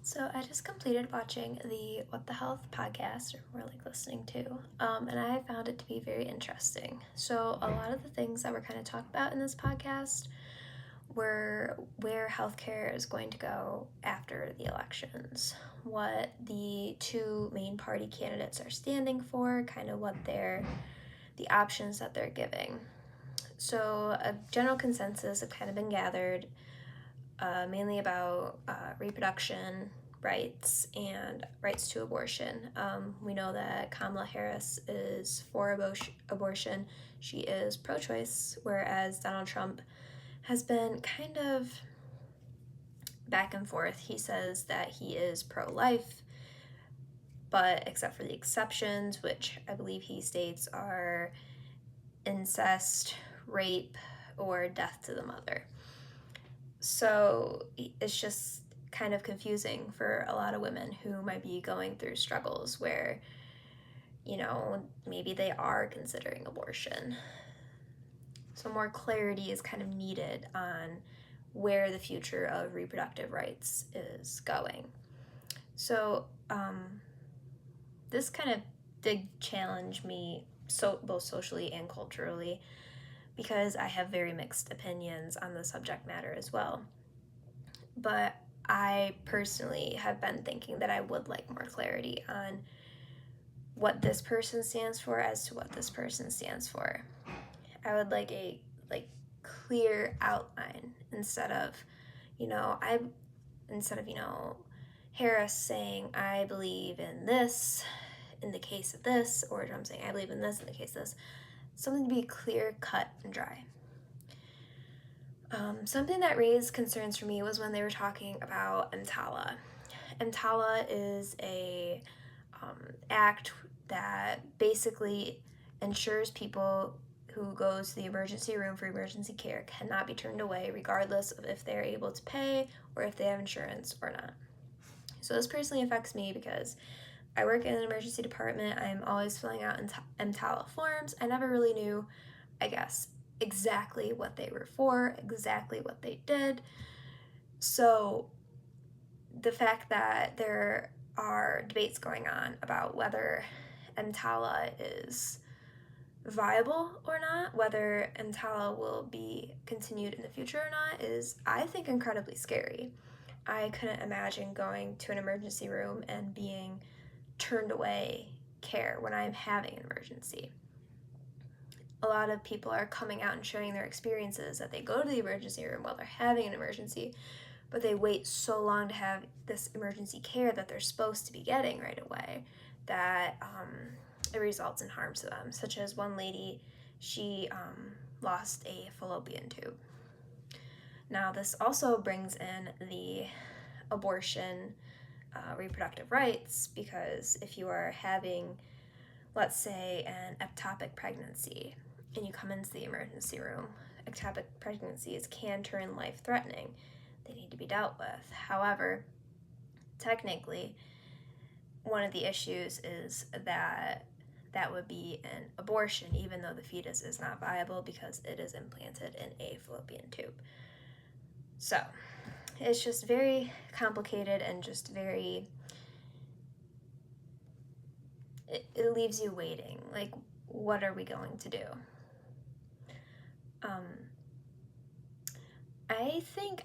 So I just completed watching the What the Health podcast, or we're listening to, and I found it to be very interesting. So a lot of the things that we're kind of talking about in this podcast were where healthcare is going to go after the elections, what the two main party candidates are standing for, kind of what the options that they're giving. So a general consensus have kind of been gathered mainly about reproduction rights and rights to abortion. We know that Kamala Harris is for abortion. She is pro-choice, whereas Donald Trump has been kind of back and forth. He says that he is pro-life, but except for the exceptions, which I believe he states are incest, rape, or death to the mother. So it's just kind of confusing for a lot of women who might be going through struggles where, maybe they are considering abortion. So more clarity is kind of needed on where the future of reproductive rights is going. So this kind of did challenge me both socially and culturally, because I have very mixed opinions on the subject matter as well. But I personally have been thinking that I would like more clarity on what this person stands for as to what this person stands for. I would like a clear outline instead of Harris saying I believe in this in the case of this, or Trump saying I believe in this in the case of this. Something to be clear, cut, and dry. Something that raised concerns for me was when they were talking about EMTALA. EMTALA is a act that basically ensures people who go to the emergency room for emergency care cannot be turned away regardless of if they're able to pay or if they have insurance or not. So this personally affects me because I work in an emergency department. I'm always filling out EMTALA forms. I never really knew, exactly what they were for, exactly what they did. So the fact that there are debates going on about whether EMTALA is viable or not, whether EMTALA will be continued in the future or not, is, I think, incredibly scary. I couldn't imagine going to an emergency room and being turned away care when I'm having an emergency. A lot of people are coming out and showing their experiences that they go to the emergency room while they're having an emergency, but they wait so long to have this emergency care that they're supposed to be getting right away that it results in harm to them, such as one lady, she lost a fallopian tube. Now, this also brings in the abortion reproductive rights, because if you are having, let's say, an ectopic pregnancy and you come into the emergency room, ectopic pregnancies can turn life-threatening. They need to be dealt with. However, technically, one of the issues is that would be an abortion, even though the fetus is not viable because it is implanted in a fallopian tube. So it's just very complicated and just very, it leaves you waiting. Like, what are we going to do?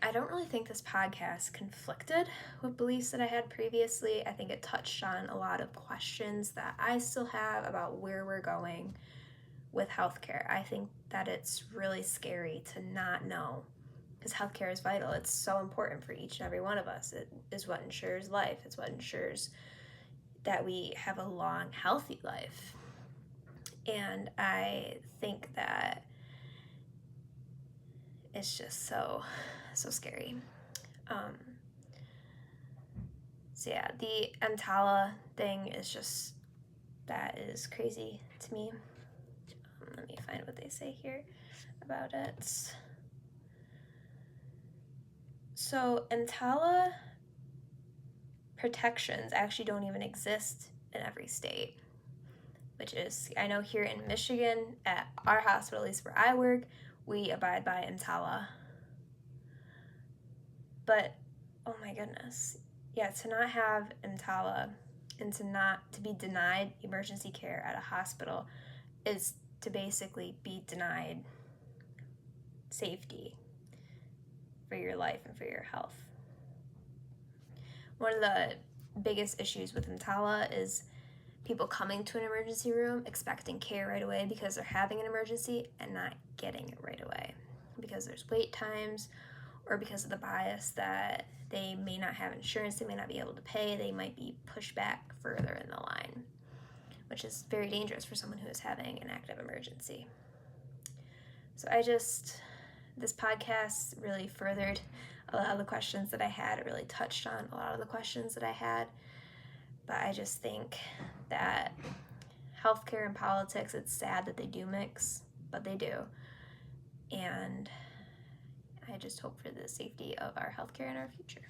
I don't really think this podcast conflicted with beliefs that I had previously. I think it touched on a lot of questions that I still have about where we're going with healthcare. I think that it's really scary to not know, because healthcare is vital. It's so important for each and every one of us. It is what ensures life. It's what ensures that we have a long, healthy life. And I think that it's just so scary. So yeah, the EMTALA thing is that is crazy to me. Let me find what they say here about it. So EMTALA protections actually don't even exist in every state, which is, I know here in Michigan, at our hospital, at least where I work, we abide by EMTALA. But, oh my goodness, to not have EMTALA and to be denied emergency care at a hospital is to basically be denied safety for your life and for your health. One of the biggest issues with EMTALA is people coming to an emergency room expecting care right away because they're having an emergency and not getting it right away because there's wait times, or because of the bias that they may not have insurance, they may not be able to pay, they might be pushed back further in the line, which is very dangerous for someone who is having an active emergency. So this podcast really furthered a lot of the questions that I had. It really touched on a lot of the questions that I had. But I just think that healthcare and politics, it's sad that they do mix, but they do. And I just hope for the safety of our healthcare in our future.